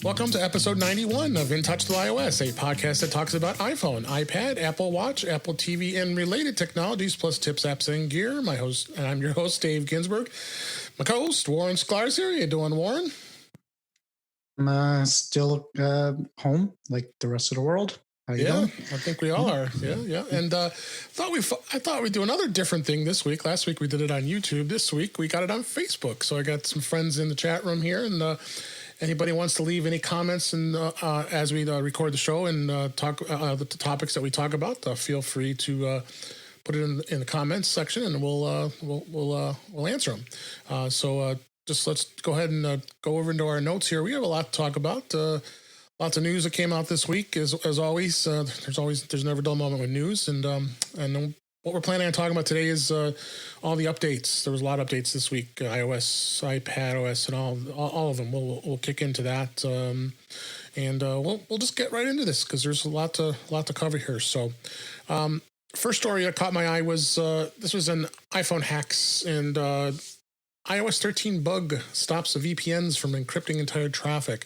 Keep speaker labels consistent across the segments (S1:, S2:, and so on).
S1: Welcome to episode 91 of In Touch with iOS, a podcast that talks about iPhone, iPad, Apple Watch, Apple TV, and related technologies, plus tips, apps, and gear. I'm your host, Dave Ginsburg. My co-host, Warren Sklar's here. How you doing, Warren?
S2: I'm still home, like the rest of the world. How you doing?
S1: I think we all are. Yeah. And I thought we'd do another different thing this week. Last week we did it on YouTube. This week we got it on Facebook. So I got some friends in the chat room here, and anybody wants to leave any comments and as we record the show and talk the topics that we talk about, feel free to put it in the comments section, and we'll answer them. So just let's go ahead and go over into our notes here. We have a lot to talk about. Lots of news that came out this week, as always. There's never a dull moment with news, and what we're planning on talking about today is all the updates. There was a lot of updates this week: iOS, iPadOS, and all of them. We'll kick into that, and we'll just get right into this because there's a lot to cover here. So, first story that caught my eye was this was an iPhone hacks, and iOS 13 bug stops the VPNs from encrypting entire traffic.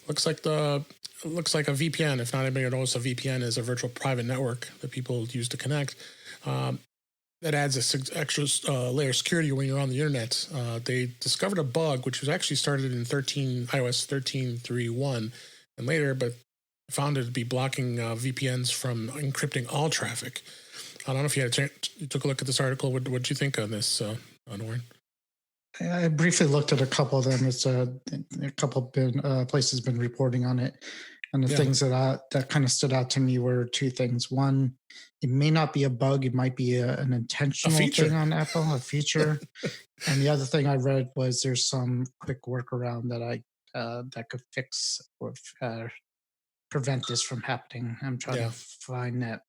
S1: Looks like a VPN. If not anybody knows, a VPN is a virtual private network that people use to connect. That adds an extra layer of security when you're on the internet. They discovered a bug which was actually started in iOS 13.3.1 and later, but found it to be blocking VPNs from encrypting all traffic. I don't know if you had a chance, you took a look at this article. What did you think on this, Warren?
S2: I briefly looked at a couple of them. It's a couple places been reporting on it, and the things that kind of stood out to me were two things. One, it may not be a bug; it might be an intentional thing on Apple, a feature. And the other thing I read was there's some quick workaround that could fix or prevent this from happening. I'm trying to find that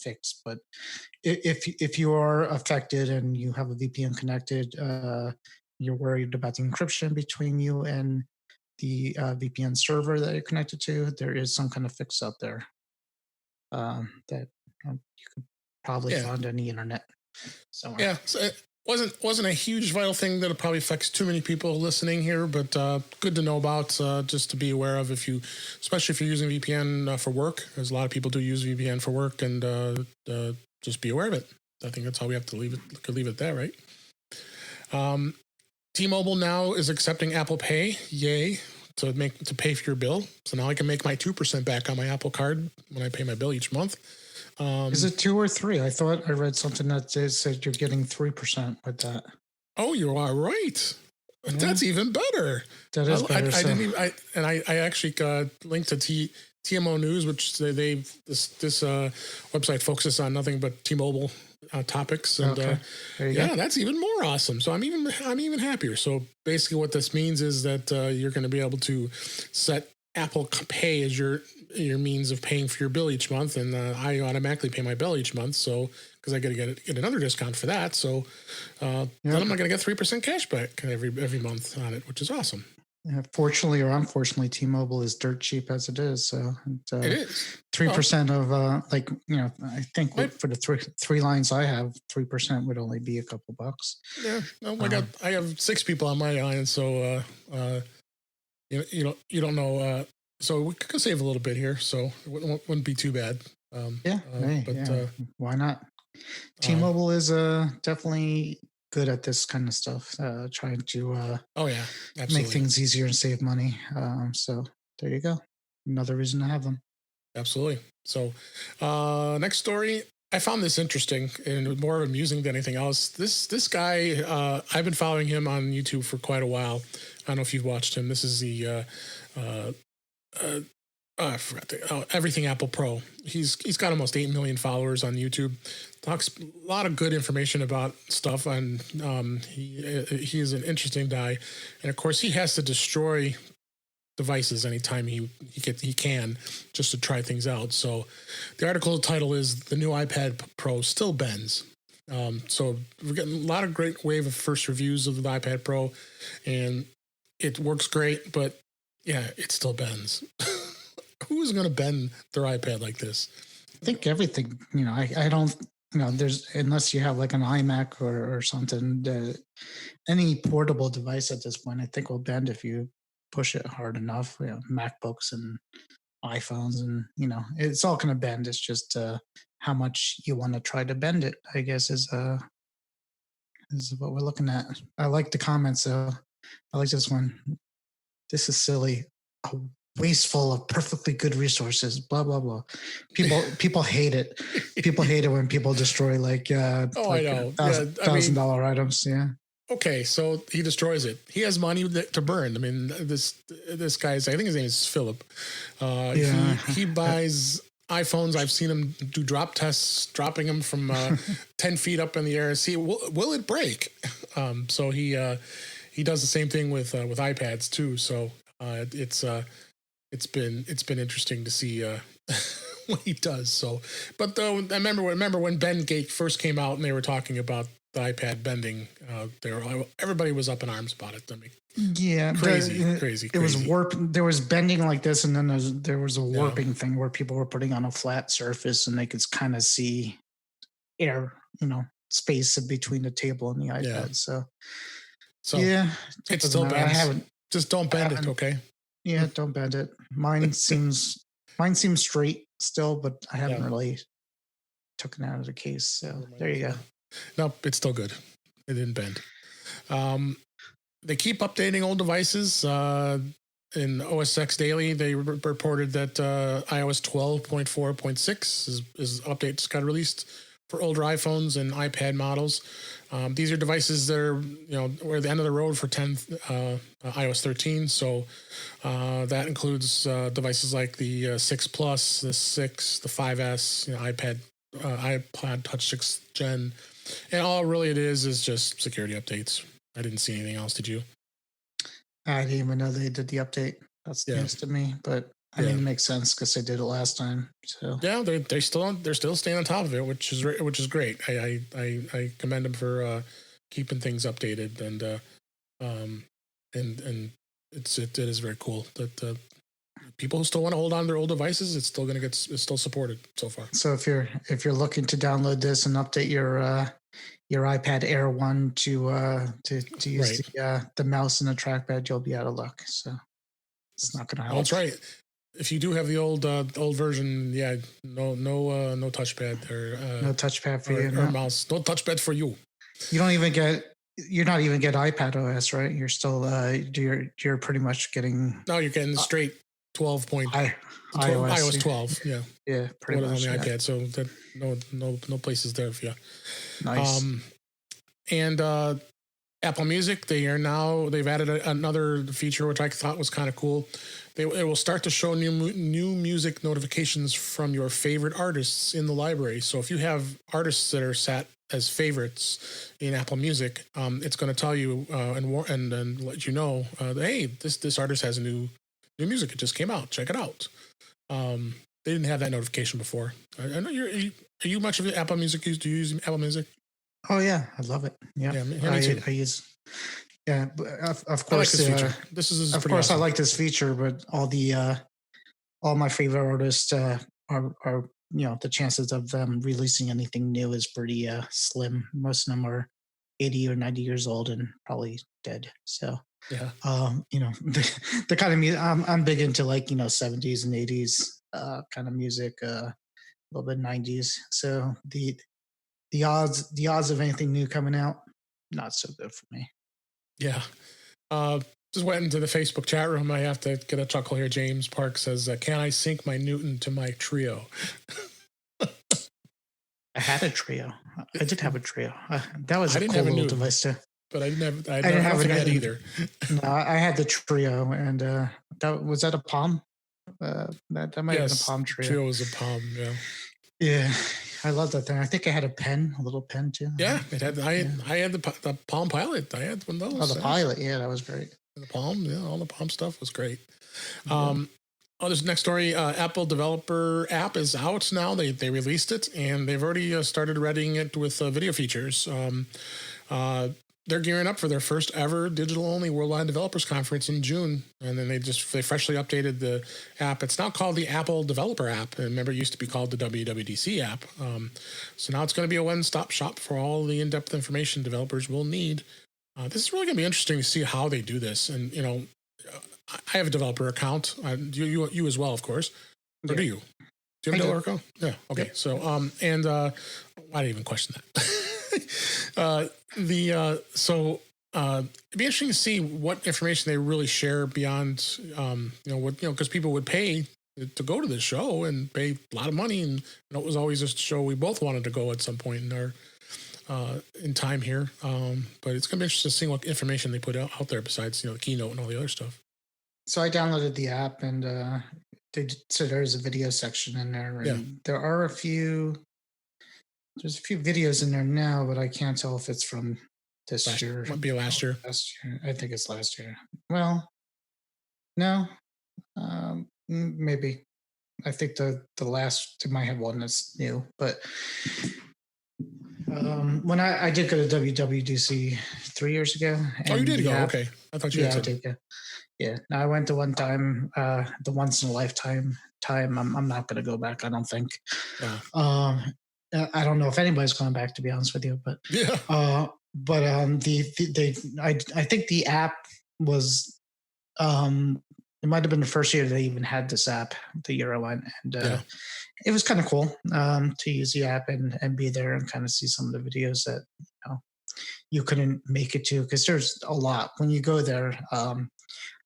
S2: fix, but if you are affected and you have a VPN connected, you're worried about the encryption between you and the VPN server that you're connected to, there is some kind of fix out there that you could probably find on the internet somewhere.
S1: Yeah, so it wasn't a huge vital thing that probably affects too many people listening here, but good to know about, just to be aware of, especially if you're using VPN for work, as a lot of people do use VPN for work, and just be aware of it. I think that's how we have to leave it there, right? T-Mobile now is accepting Apple Pay. Yay. To pay for your bill. So now I can make my 2% back on my Apple card when I pay my bill each month.
S2: Is it 2 or 3? I thought I read something that said you're getting 3% with that.
S1: Oh, you are right. Yeah. That's even better.
S2: That is better.
S1: I actually linked to TMO News, which this website focuses on nothing but T-Mobile topics, and that's even more awesome. So I'm even happier. So basically, what this means is that you're going to be able to set Apple Pay as your means of paying for your bill each month, and I automatically pay my bill each month. So because I got to get another discount for that, so then I'm not going to get 3% cash back every month on it, which is awesome.
S2: Fortunately or unfortunately, T-Mobile is dirt cheap as it is. So
S1: it is
S2: 3% of I think for the three lines I have, 3% would only be a couple bucks.
S1: Yeah, no, I have 6 people on my line, so you don't know. So we could save a little bit here, so it wouldn't be too bad.
S2: Why not? T-Mobile is definitely good at this kind of stuff, trying to make things easier and save money. So there you go. Another reason to have them.
S1: Absolutely. So next story, I found this interesting and more amusing than anything else. This guy, I've been following him on YouTube for quite a while. I don't know if you've watched him. This is the I forgot Everything Apple Pro. He's got almost 8 million followers on YouTube. Talks a lot of good information about stuff, and he is an interesting guy. And of course, he has to destroy devices anytime he can, just to try things out. So the article title is "The New iPad Pro Still Bends." So we're getting a lot of great wave of first reviews of the iPad Pro, and it works great, but yeah, it still bends. Who is going to bend their iPad like this?
S2: I think everything, I don't, there's, unless you have like an iMac or something, any portable device at this point, I think will bend if you push it hard enough. MacBooks and iPhones, and it's all going to bend. It's just how much you want to try to bend it, I guess, is what we're looking at. I like the comments though. I like this one. This is silly. A wasteful of perfectly good resources. Blah blah blah. People hate it. People hate it when people destroy like
S1: I know.
S2: $1,000 items. Yeah.
S1: Okay, so he destroys it. He has money to burn. I mean, this guy's, I think his name is Philip. He buys iPhones. I've seen him do drop tests, dropping them from 10 feet up in the air. See, will it break? So he does the same thing with iPads too. So it's been interesting to see what he does. So, but though I remember when Ben Gate first came out and they were talking about the iPad bending, everybody was up in arms about it. I mean,
S2: yeah,
S1: crazy.
S2: It was there was bending like this, and then there was a warping thing where people were putting on a flat surface and they could kind of see air, space between the table and the iPad.
S1: Yeah. So
S2: yeah,
S1: it still bends. Just don't bend it, okay?
S2: Yeah, don't bend it. Mine seems straight still, but I haven't really taken it out of the case. So there you go.
S1: Nope, it's still good. It didn't bend. They keep updating old devices. In OS X Daily, they reported that iOS 12.4.6 is updates got released for older iPhones and iPad models. These are devices that are, we're at the end of the road for iOS 13. So that includes devices like the 6 Plus, the 6, the 5S, iPod Touch 6th Gen. And all really it is just security updates. I didn't see anything else. Did you?
S2: I didn't even know they did the update. That's news to me, but I mean, it makes sense because they did it last time. So yeah,
S1: they're still staying on top of it, which is great. I commend them for keeping things updated, and it is very cool that people who still want to hold on to their old devices, it's still supported so far.
S2: So if you're looking to download this and update your iPad Air 1 to use the mouse and the trackpad, you'll be out of luck. So it's not going to help.
S1: Oh, that's right. If you do have the old version, no touchpad or
S2: no touchpad for you,
S1: or mouse, no touchpad for you.
S2: You're not even get iPadOS, right? You're still you're pretty much getting.
S1: No, you're getting straight 12 point iOS 12.
S2: Yeah, pretty much
S1: on the iPad. So that no places there for you.
S2: Nice.
S1: And Apple Music, they've added another feature which I thought was kind of cool. It will start to show new music notifications from your favorite artists in the library. So if you have artists that are set as favorites in Apple Music, it's going to tell you and let you know that, hey, this artist has a new music. It just came out. Check it out. They didn't have that notification before. I know are you much of Apple Music? Do you use Apple Music?
S2: Oh yeah, I love it. Yeah,
S1: me too.
S2: I use. Yeah, of course.
S1: I like this feature. This is
S2: of course
S1: awesome.
S2: I like this feature, but all my favorite artists are the chances of them releasing anything new is pretty slim. Most of them are 80 or 90 years old and probably dead. So
S1: yeah,
S2: the kind of music I'm big into, like 70s and 80s kind of music, a little bit 90s. So the odds of anything new coming out, not so good for me.
S1: Yeah. Just went into the Facebook chat room. I have to get a chuckle here. James Park says, "Can I sync my Newton to my Trio?"
S2: I had a Trio. I did have a Trio. That was a cool little device too.
S1: But I didn't have. I didn't have it either.
S2: No, I had the Trio, and was that a Palm? That might have been a Palm Trio.
S1: Trio was a Palm. Yeah.
S2: Yeah, I love that thing. I think I had a little pen too.
S1: Yeah, it had. I had the Palm Pilot. I had one of those.
S2: Oh, the Pilot. Yeah, that was great.
S1: The Palm. Yeah, all the Palm stuff was great. This next story, Apple developer app is out now. They released it, and they've already started readying it with video features. They're gearing up for their first ever digital-only Worldwide Developers Conference in June, and then they freshly updated the app. It's now called the Apple Developer App, and remember, it used to be called the WWDC app. So now it's going to be a one-stop shop for all the in-depth information developers will need. This is really going to be interesting to see how they do this, and I have a developer account. You as well, of course. Or do you? Do you have a developer account? Yeah. Okay. Yep. So and why did I even question that? It'd be interesting to see what information they really share beyond because people would pay to go to this show and pay a lot of money, and it was always a show we both wanted to go at some point in our in time here. But it's gonna be interesting to see what information they put out there besides the keynote and all the other stuff.
S2: So I downloaded the app, and so there's a video section in there, and there are a few. There's a few videos in there now, but I can't tell if it's from this year.
S1: Might be last year.
S2: Last year, I think it's last year. Well, no, maybe. I think the last might have one that's new, but when I did go to WWDC 3 years ago.
S1: Oh, you did go? Okay, I thought you
S2: I did go. Yeah, I went to one time, the once in a lifetime time. I'm not going to go back. I don't think.
S1: Yeah.
S2: I don't know if anybody's going back, to be honest with you, but
S1: yeah.
S2: I think the app was it might have been the first year they even had this app, the year I went, and it was kind of cool to use the app and be there and kind of see some of the videos that you couldn't make it to, because there's a lot when you go there.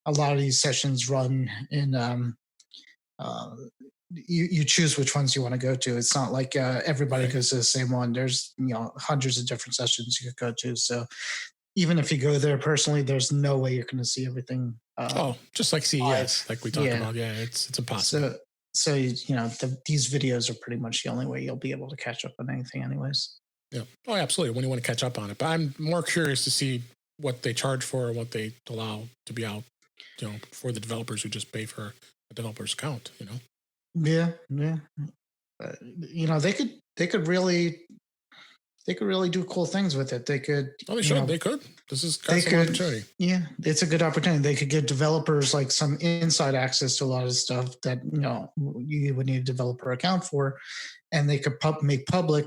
S2: A lot of these sessions run in you choose which ones you want to go to. It's not like everybody goes to the same one. There's hundreds of different sessions you could go to. So even if you go there personally, there's no way you're going to see everything.
S1: Just like CES, like we talked about. Yeah, it's impossible.
S2: So these videos are pretty much the only way you'll be able to catch up on anything, anyways.
S1: Yeah. Oh, absolutely. When you want to catch up on it, but I'm more curious to see what they charge for and what they allow to be out. For the developers who just pay for a developer's account.
S2: Yeah. They could really do cool things with it. They could.
S1: Oh, they should. They could. This is some opportunity.
S2: Yeah, it's a good opportunity. They could give developers like some inside access to a lot of stuff that you would need a developer account for, and they could make public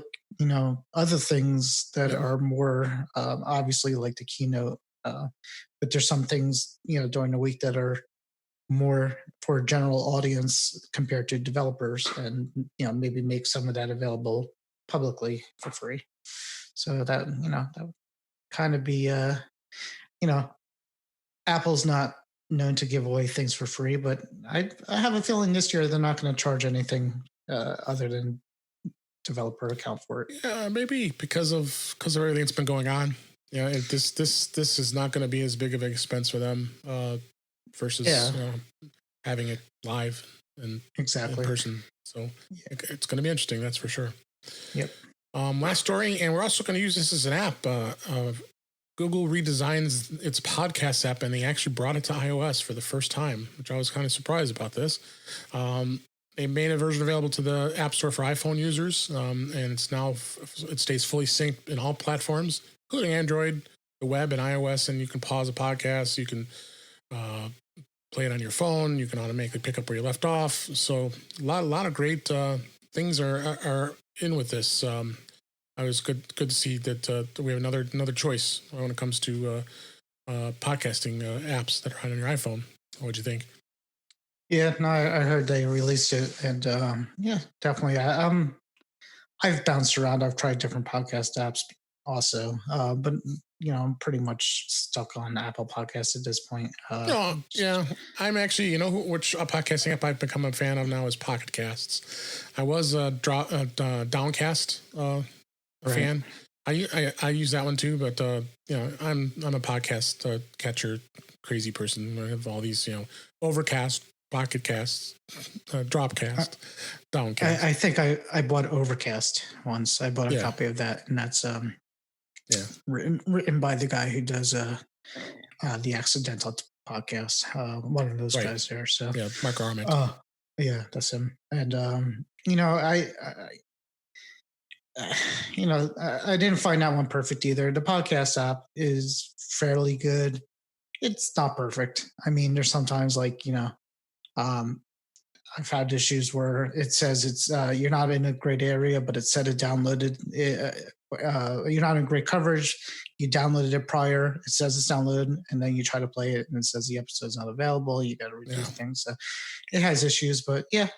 S2: other things that are more obviously like the keynote. But there's some things during the week that are more for a general audience compared to developers, and maybe make some of that available publicly for free. So that that would kind of be Apple's not known to give away things for free, but I have a feeling this year they're not going to charge anything other than developer account for it.
S1: Yeah, maybe because of everything that's been going on. Yeah, this is not going to be as big of an expense for them versus having it live and in person. So it's going to be interesting, that's for sure.
S2: Yep.
S1: Last story, and we're also going to use this as an app. Google redesigns its podcast app, and they actually brought it to iOS for the first time, which I was kind of surprised about this. They made a version available to the App Store for iPhone users, and it stays fully synced in all platforms, including Android, the web, and iOS. And you can pause a podcast. You can play it on your phone. You can automatically pick up where you left off. So a lot of great things are in with this. I was good to see that we have another choice when it comes to podcasting apps that are on your iPhone. What'd you think?
S2: Yeah, no, I heard they released it, and definitely. I've bounced around. I've tried different podcast apps also, but I'm pretty much stuck on Apple Podcasts at this point.
S1: I'm actually, which podcasting app I've become a fan of now is Pocket Casts. I was a Downcast fan. I use that one too, but I'm a podcast catcher crazy person. I have all these Overcast, Pocket Casts, Dropcast, Downcast.
S2: I think I bought Overcast once. I bought a copy of that, and that's written by the guy who does the Accidental podcast. One of those guys there. So
S1: Mark Arment.
S2: Yeah, that's him. And I didn't find that one perfect either. The podcast app is fairly good. It's not perfect. I mean, there's sometimes I've had issues where it says it's you're not in a great area, but it said it downloaded you're not in great coverage. You downloaded it prior. It says it's downloaded, and then you try to play it, and it says the episode's not available. You got to redo things. So it has issues, but yeah,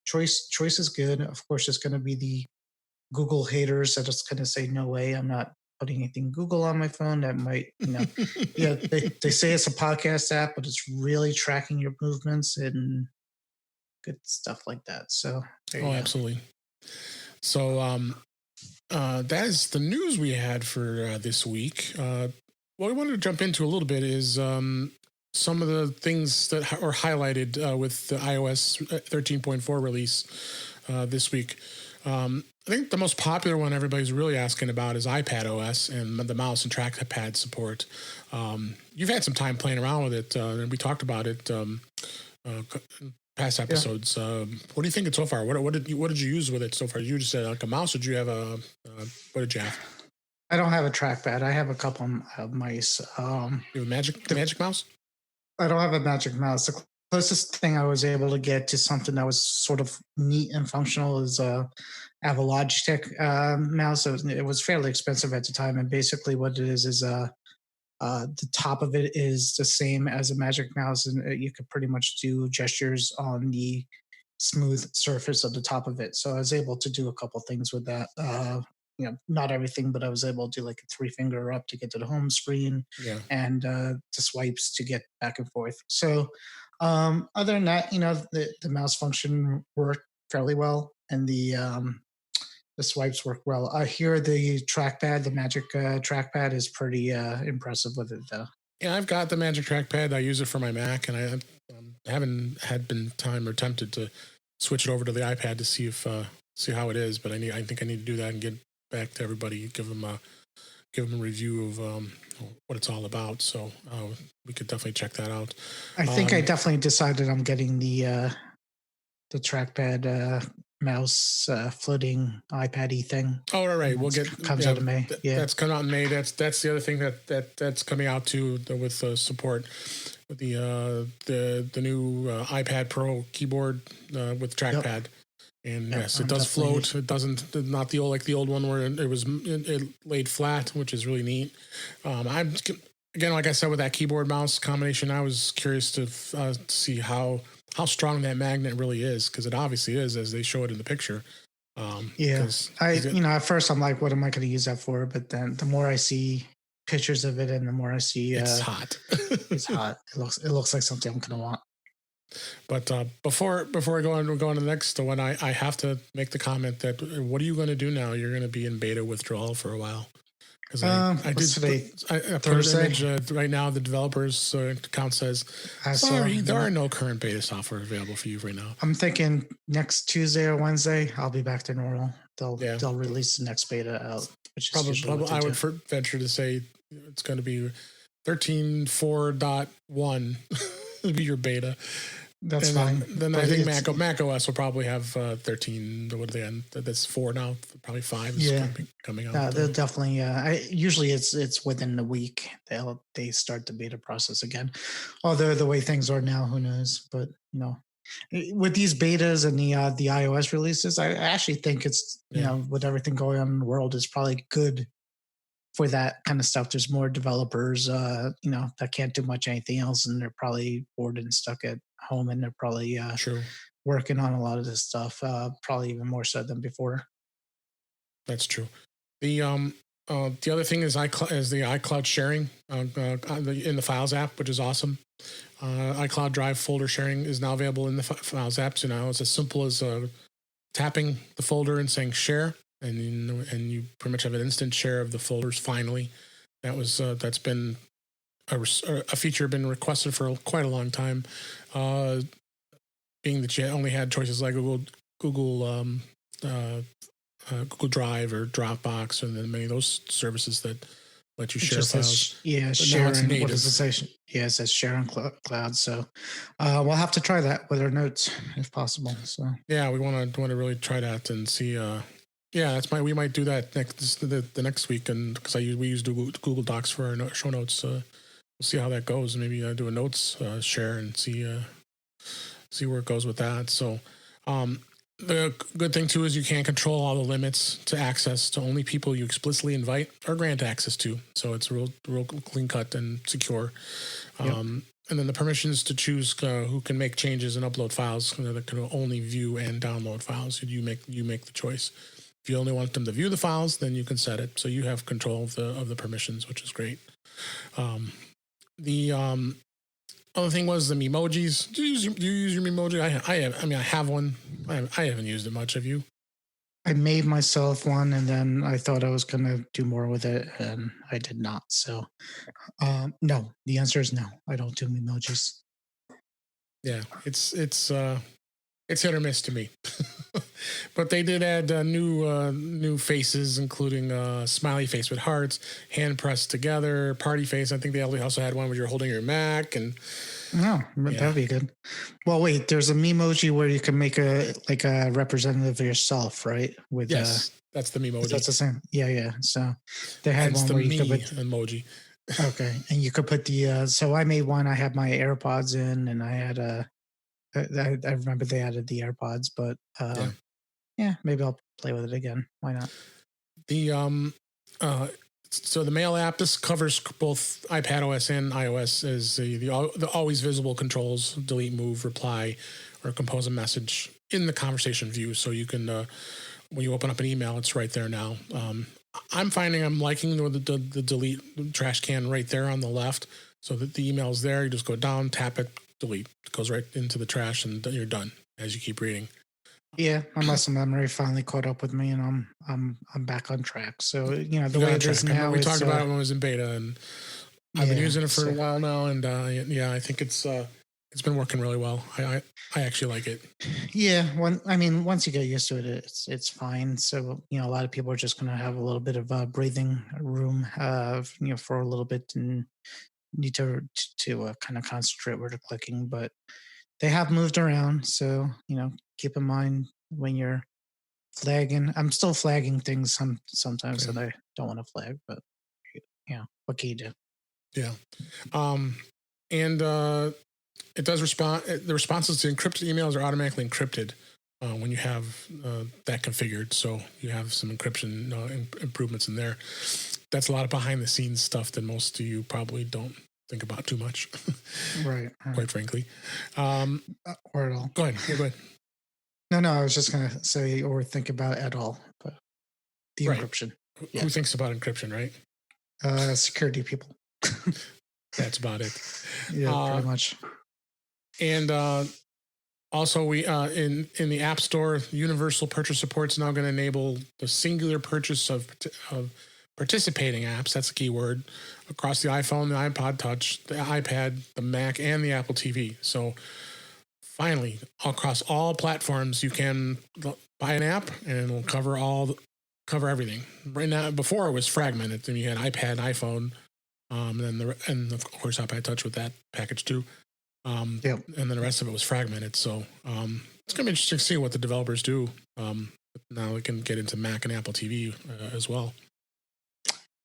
S2: choice is good. Of course, it's going to be the Google haters that just going to say, no way, I'm not putting anything Google on my phone. That might, yeah, they say it's a podcast app, but it's really tracking your movements and good stuff like that. So there you go.
S1: Absolutely. So that is the news we had for this week. What we wanted to jump into a little bit is some of the things that are highlighted with the iOS 13.4 release this week. I think the most popular one everybody's really asking about is iPadOS and the mouse and trackpad support. You've had some time playing around with it, and we talked about it past episodes. What do you think it's so far? What did you use with it so far? You just said like a mouse, or did you have what did you have?
S2: I don't have a trackpad. I have a couple of mice.
S1: You have a magic mouse?
S2: I don't have a magic mouse. The closest thing I was able to get to something that was sort of neat and functional is I have a Logitech mouse. It was fairly expensive at the time, and basically what it is the top of it is the same as a magic mouse, and you could pretty much do gestures on the smooth surface of the top of it. So I was able to do a couple things with that. Not everything, but I was able to do like a 3-finger up to get to the home screen, and the swipes to get back and forth. So other than that, the mouse function worked fairly well, and the swipes work well. I hear the trackpad, the Magic trackpad, is pretty impressive with it, though.
S1: Yeah, I've got the Magic trackpad. I use it for my Mac, and I haven't had time or tempted to switch it over to the iPad to see how it is. But I think I need to do that and get back to everybody, give them a review of what it's all about. So we could definitely check that out.
S2: I think I definitely decided I'm getting the trackpad mouse floating iPad-y thing.
S1: Oh, right. We'll get
S2: comes out in May.
S1: That's coming out in May. That's the other thing that's coming out too with support with the new iPad Pro keyboard with trackpad. And yes, it does float. It doesn't, not the old one where it laid flat, which is really neat. I'm again, like I said, with that keyboard mouse combination, I was curious to see how strong that magnet really is, because it obviously is, as they show it in the picture.
S2: At first I'm like, what am I going to use that for? But then the more I see pictures of it, and the more I see,
S1: it's hot.
S2: It's hot. It looks like something I'm going to want.
S1: But before I go on to the next one, I have to make the comment that what are you going to do now? You're going to be in beta withdrawal for a while. Because I put an image right now. The developers account says, sorry, there are no current beta software available for you right now.
S2: I'm thinking next Tuesday or Wednesday, I'll be back to normal. They'll release the next beta out. Which
S1: probably I would venture to say it's going to be 13.4.1 will be your beta.
S2: That's fine.
S1: Then I think Mac OS will probably have 13. What are they on? That's 4 now. Probably 5 is coming out.
S2: They'll definitely. Usually it's within the week they start the beta process again. Although the way things are now, who knows? But with these betas and the iOS releases, I actually think it's with everything going on in the world, it's probably good for that kind of stuff. There's more developers, that can't do much anything else, and they're probably bored and stuck at home, and they're probably working on a lot of this stuff, probably even more so than before.
S1: That's true. The other thing is the iCloud sharing in the Files app, which is awesome. iCloud Drive folder sharing is now available in the Files app. So now it's as simple as tapping the folder and saying share, and you pretty much have an instant share of the folders. Finally, that's been a feature been requested for quite a long time. Being that you only had choices like Google Drive or Dropbox, and then many of those services that let you share files.
S2: Sharing. What does it say? Yeah, it says share on cloud. So we'll have to try that with our notes if possible. So
S1: yeah, we want to really try that and see. We might do that the next week, and because we use Google Docs for our show notes. We'll see how that goes. Maybe do a notes share and see where it goes with that. So The good thing too is you can control all the limits to access to only people you explicitly invite or grant access to. So it's real clean cut and secure.
S2: Yep.
S1: And then the permissions to choose who can make changes and upload files that can only view and download files. You make the choice. If you only want them to view the files, then you can set it so you have control of the permissions, which is great. The other thing was the Memojis. Do you use your Memoji? I have one. I haven't used it much. Have you?
S2: I made myself one, and then I thought I was going to do more with it, and I did not. So, no. The answer is no. I don't do emojis.
S1: Yeah, it's hit or miss to me. But they did add new faces, including smiley face with hearts, hand pressed together, party face. I think they also had one where you're holding your Mac and.
S2: Oh, that'd be good. Well, wait, there's a Memoji where you can make a representative of yourself, right? With
S1: yes, that's the Memoji.
S2: That's the same. Yeah. So they had one where you could put
S1: emoji.
S2: Okay, and you could put the. So I made one. I had my AirPods in, and I had I remember they added the AirPods, but yeah, maybe I'll play with it again. Why not?
S1: So the Mail app, this covers both iPadOS and iOS, is the always visible controls: delete, move, reply, or compose a message in the conversation view. So you can, when you open up an email, it's right there now. I'm finding I'm liking the delete trash can right there on the left, so that the email is there. You just go down, tap it, delete. It goes right into the trash, and you're done as you keep reading.
S2: Yeah, my muscle memory finally caught up with me, and I'm back on track. So the way it is now,
S1: we talked about it when it was in beta, and I've been using it for a while now, and I think it's been working really well. I actually like it.
S2: Yeah, once you get used to it, it's fine. So a lot of people are just going to have a little bit of breathing room, for a little bit, and need to kind of concentrate where they're clicking, but. They have moved around, so keep in mind when you're flagging. I'm still flagging things sometimes that I don't want to flag, but what can you do?
S1: Yeah, and it does respond. The responses to encrypted emails are automatically encrypted when you have that configured. So you have some encryption improvements in there. That's a lot of behind the scenes stuff that most of you probably don't think about too much,
S2: right?
S1: Quite frankly,
S2: or at all.
S1: Go ahead. Yeah, go ahead.
S2: No, I was just gonna say or think about at all, but the encryption.
S1: Who thinks about encryption, right?
S2: Security people.
S1: That's about it.
S2: Yeah, pretty much.
S1: And also, we in the App Store, universal purchase support is now going to enable the singular purchase of participating apps. That's a key word across the iPhone, the iPod Touch, the iPad, the Mac, and the Apple TV. So finally, across all platforms, you can buy an app and it'll cover everything. Right now, before it was fragmented. Then you had iPad, iPhone, and of course iPad Touch with that package too. And then the rest of it was fragmented. So it's going to be interesting to see what the developers do. Now we can get into Mac and Apple TV as well.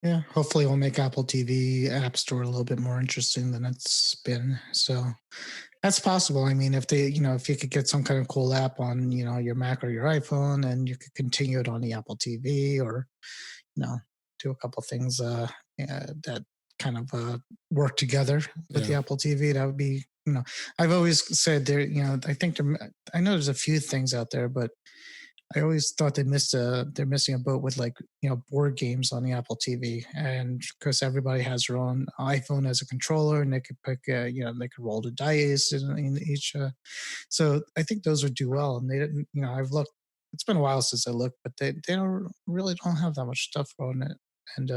S2: Yeah, hopefully we'll make Apple TV App Store a little bit more interesting than it's been. So that's possible. I mean, if if you could get some kind of cool app on, your Mac or your iPhone, and you could continue it on the Apple TV, or, do a couple things that kind of work together with the Apple TV, that would be, I've always said there, I know there's a few things out there, but I always thought they're missing a boat with board games on the Apple TV, and because everybody has their own iPhone as a controller, and they could pick they could roll the dice in each. So I think those would do well, and they didn't. I've looked. It's been a while since I looked, but they don't have that much stuff on it, and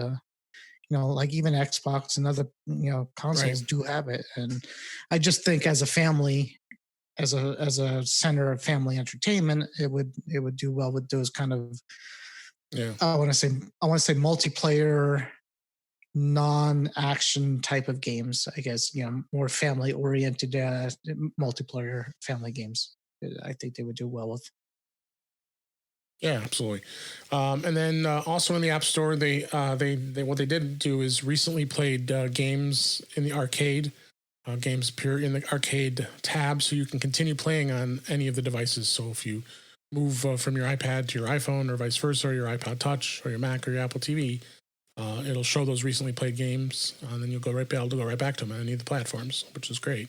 S2: like even Xbox and other consoles do have it, and I just think as a family. As a center of family entertainment, it would do well with those kind of I want to say multiplayer, non-action type of games. I guess more family oriented multiplayer family games. I think they would do well with.
S1: Yeah, absolutely. And then also in the App Store, they what they did do is recently played games in the arcade. Games appear in the arcade tab, so you can continue playing on any of the devices. So if you move from your iPad to your iPhone or vice versa, or your iPod Touch or your Mac or your Apple TV, it'll show those recently played games, and then you'll be able to go right back to them on any of the platforms, which is great.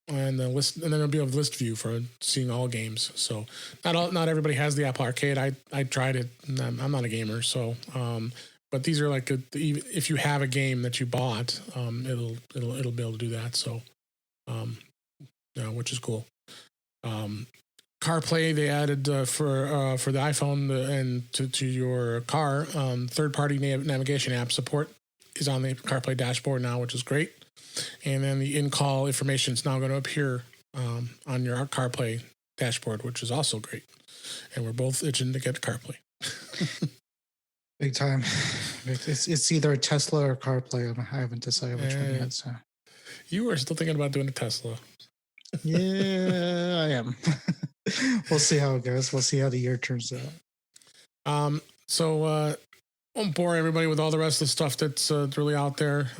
S1: And the list, and then it'll be a list view for seeing all games. So not everybody has the Apple Arcade. I tried it. And I'm not a gamer, so but these are like if you have a game that you bought, it'll be able to do that. So which is cool. CarPlay they added for the iPhone and to your car. Third-party navigation app support is on the CarPlay dashboard now, which is great. And then the in-call information is now going to appear on your CarPlay dashboard, which is also great. And we're both itching to get CarPlay.
S2: Big time. It's either a Tesla or CarPlay. I haven't decided which one yet. So. You
S1: were still thinking about doing a Tesla.
S2: Yeah, I am. We'll see how it goes. We'll see how the year turns out.
S1: So I won't bore everybody with all the rest of the stuff that's really out there.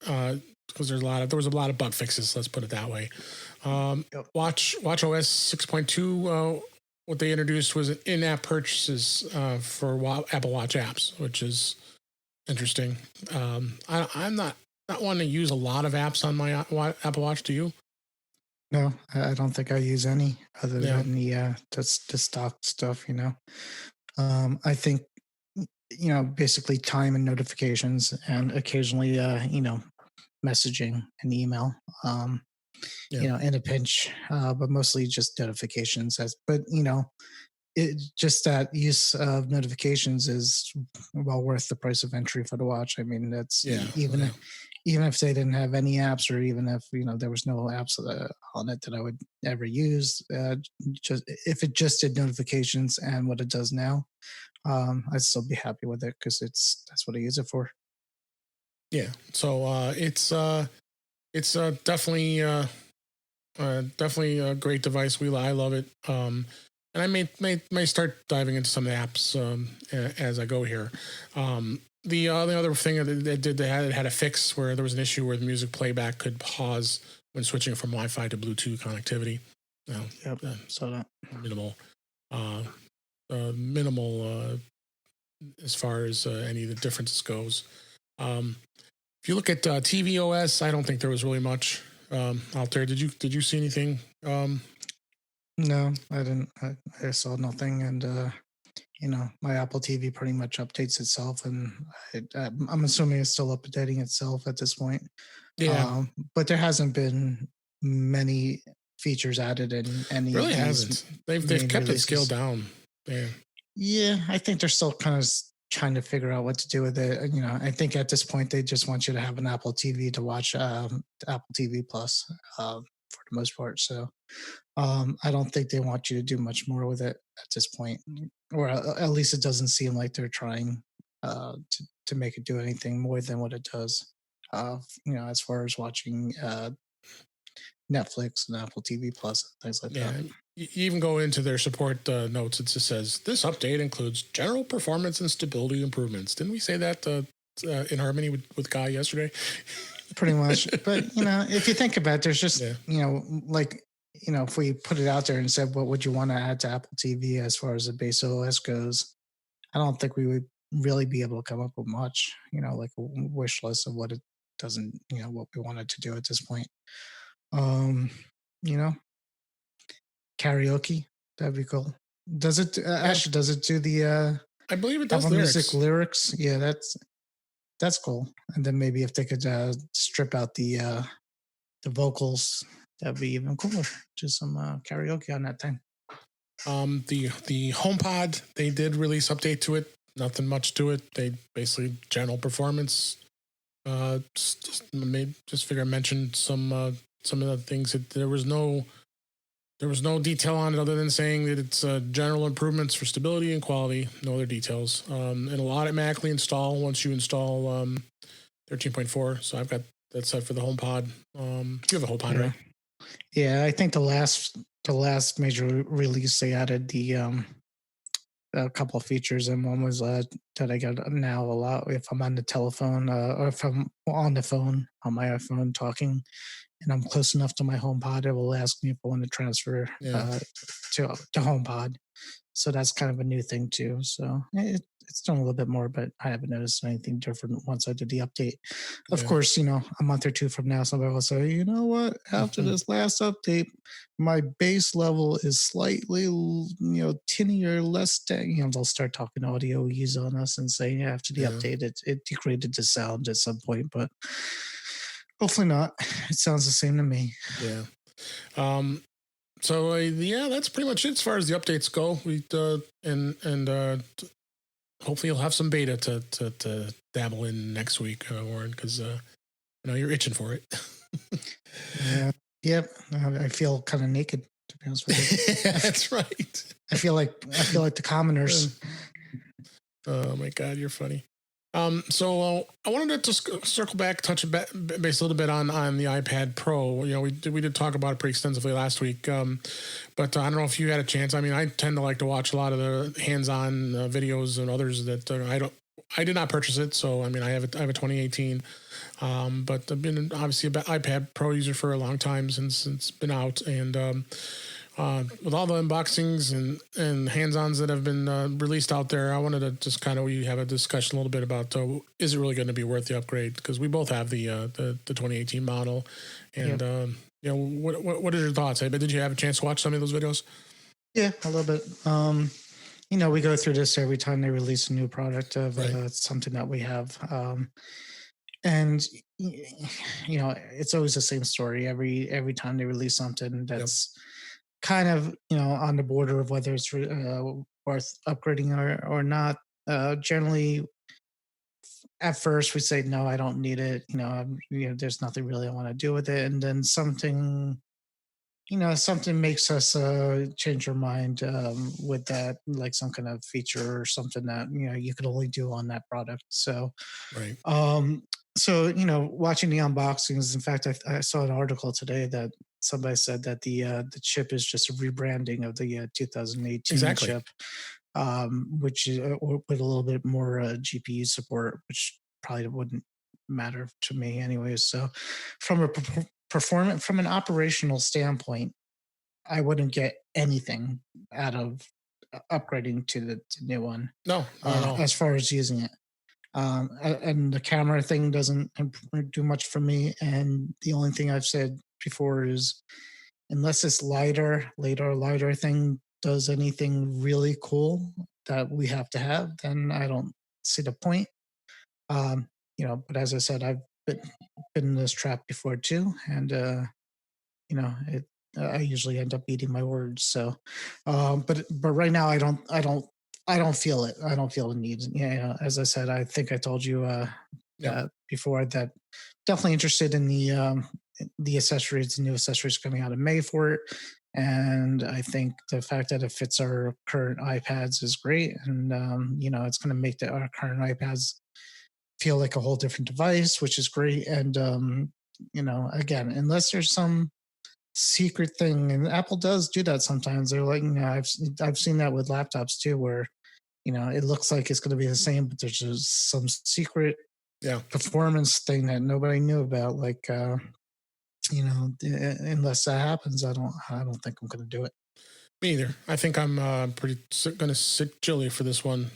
S1: Because there was a lot of bug fixes. Let's put it that way. WatchOS 6.2. What they introduced was in-app purchases for Apple Watch apps, which is interesting. I'm not wanting to use a lot of apps on my Apple Watch. Do you?
S2: No, I don't think I use any other than the stock stuff. I think basically time and notifications, and occasionally messaging and email. In a pinch, but mostly just notifications. Just that use of notifications is well worth the price of entry for the watch. I mean, that's even if they didn't have any apps, or even if there was no apps on it that I would ever use, just if it just did notifications and what it does now, I'd still be happy with it because that's what I use it for.
S1: Yeah, so it's definitely a great device. I love it. And I may start diving into some of the apps as I go here. The other thing that it had a fix where there was an issue where the music playback could pause when switching from Wi-Fi to Bluetooth connectivity.
S2: So that
S1: minimal as far as any of the differences goes. If you look at tvOS, I don't think there was really much out there. Did you see anything?
S2: No, I didn't. I saw nothing, and my Apple TV pretty much updates itself, and I'm assuming it's still updating itself at this point.
S1: Yeah,
S2: but there hasn't been many features added in any.
S1: Really hasn't. They've kept it scaled down.
S2: Yeah, I think they're still kind of trying to figure out what to do with it. I think at this point they just want you to have an Apple TV to watch Apple TV Plus for the most part. So I don't think they want you to do much more with it at this point, or at least it doesn't seem like they're trying to make it do anything more than what it does. As far as watching Netflix and Apple TV Plus and things like that.
S1: You even go into their support notes. It just says this update includes general performance and stability improvements. Didn't we say that in harmony with Guy yesterday?
S2: Pretty much. But if you think about it, there's just if we put it out there and said, what would you want to add to Apple TV as far as the base OS goes? I don't think we would really be able to come up with much, like a wish list of what it doesn't, what we wanted to do at this point. Karaoke, that'd be cool. Does it actually does it do the
S1: I believe it does
S2: music lyrics? Yeah, that's cool. And then maybe if they could strip out the vocals, that'd be even cooler. Just some karaoke on that thing.
S1: The HomePod, they did release update to it. Nothing much to it. They basically general performance. Just figure I mentioned some of the things that there was no detail on it other than saying that it's general improvements for stability and quality. No other details. It'll automatically install once you install 13.4. So I've got that set for the HomePod. You have a HomePod, right?
S2: Yeah, I think the last major release they added a couple of features, and one was that I got now a lot if I'm on the telephone or if I'm on the phone on my iPhone talking. and I'm close enough to my HomePod, it will ask me if I want to transfer
S1: Yeah.
S2: to HomePod. So that's kind of a new thing too. So it's done a little bit more, but I haven't noticed anything different once I did the update. Of
S1: Yeah.
S2: course, a month or two from now, somebody will say, you know what? After this last update, my base level is slightly, tinny or less. They'll start talking audio ease on us and say, yeah, after the
S1: Yeah.
S2: update, it degraded to sound at some point, but hopefully not. It sounds the same to me.
S1: Yeah. So yeah, that's pretty much it as far as the updates go. We hopefully you'll have some beta to dabble in next week, Warren, because you're itching for it.
S2: Yeah. Yep. I feel kind of naked, to be honest with you.
S1: That's right.
S2: I feel like the commoners.
S1: Oh my God, you're funny. So I wanted to just circle back, touch base a little bit on the iPad Pro. We did talk about it pretty extensively last week. But I don't know if you had a chance. I mean, I tend to like to watch a lot of the hands-on videos and others that I did not purchase it. So I mean, I have a 2018. But I've been obviously an iPad Pro user for a long time since it's been out, and with all the unboxings and hands-ons that have been released out there, I wanted to just kind of have a discussion a little bit about is it really going to be worth the upgrade? Because we both have the 2018 model, and what are your thoughts? Did you have a chance to watch some of those videos?
S2: Yeah, a little bit. We go through this every time they release a new product of something that we have. And it's always the same story every time they release something that's kind of on the border of whether it's worth upgrading or not. Generally, at first we say no, I don't need it. There's nothing really I want to do with it, and then something makes us change our mind with that, like some kind of feature or something that you could only do on that product. So
S1: Right.
S2: Watching the unboxings. In fact, I saw an article today that somebody said that the chip is just a rebranding of the 2018 chip, which is with a little bit more GPU support, which probably wouldn't matter to me anyways. So, from from an operational standpoint, I wouldn't get anything out of upgrading to the new one.
S1: No, not at all.
S2: As far as using it. And the camera thing doesn't do much for me. And the only thing I've said before is, unless this lighter thing does anything really cool that we have to have, then I don't see the point. But as I said, I've been in this trap before too, and I usually end up eating my words. So, but right now I don't feel it. I don't feel the need. Yeah, as I said, I think I told you before that definitely interested in the accessories, the new accessories coming out in May for it. And I think the fact that it fits our current iPads is great. And, it's going to make our current iPads feel like a whole different device, which is great. And, again, unless there's some secret thing, and Apple does do that sometimes. They're like, I've seen that with laptops too, where it looks like it's going to be the same, but there's just some secret performance thing that nobody knew about. Like, unless that happens, I don't think I'm going to do it.
S1: Me either. I think I'm going to sit chilly for this one.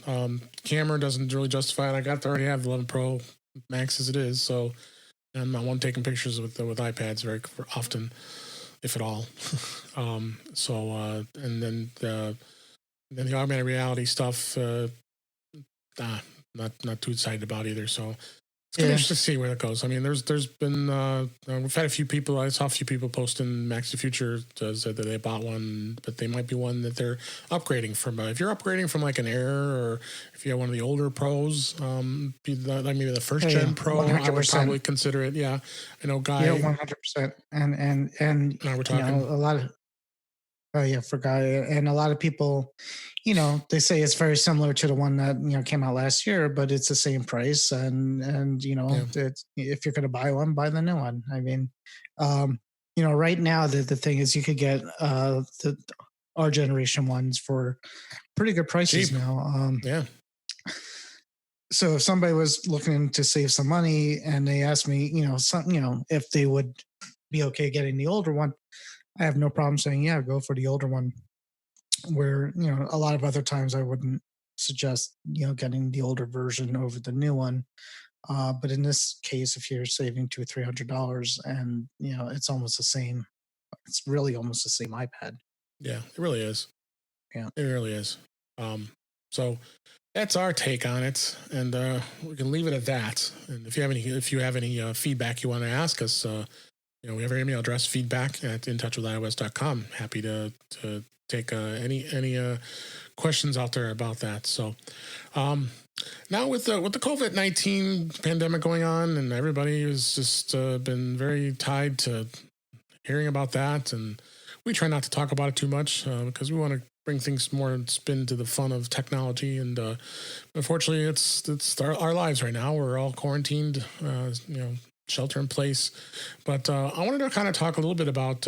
S1: Camera doesn't really justify it. I already have the 11 Pro Max as it is, so I'm not one taking pictures with iPads very often, if at all. And then the augmented reality stuff, not too excited about either. So it's going to be interesting to see where that goes. I mean, there's been we've had a few people. I saw a few people posting Max to Future said that they bought one, but they might be one that they're upgrading from. If you're upgrading from like an Air, or if you have one of the older Pros, maybe the first gen Pro, 100%. I would probably consider it. Yeah, I know, Guy.
S2: Yeah, 100%. And
S1: we're talking
S2: a lot of. Oh yeah, for Guy, and a lot of people, they say it's very similar to the one that came out last year, but it's the same price, and if you're going to buy one, buy the new one. I mean, right now the thing is you could get our generation ones for pretty good prices now. So if somebody was looking to save some money and they asked me, if they would be okay getting the older one, I have no problem saying, yeah, go for the older one. Where, a lot of other times I wouldn't suggest, getting the older version over the new one. But in this case, if you're saving $200-300 and, it's almost the same, it's really almost the same iPad.
S1: Yeah, it really is.
S2: Yeah.
S1: It really is. Um, so that's our take on it, and we can leave it at that. And if you have any feedback you want to ask us, we have our email address, feedback@intouchwithios.com. Happy to take any questions out there about that. So now with the COVID-19 pandemic going on, and everybody has just been very tied to hearing about that, and we try not to talk about it too much because we want to bring things more spin to the fun of technology. And unfortunately, it's our lives right now. We're all quarantined, shelter in place. But I wanted to kind of talk a little bit about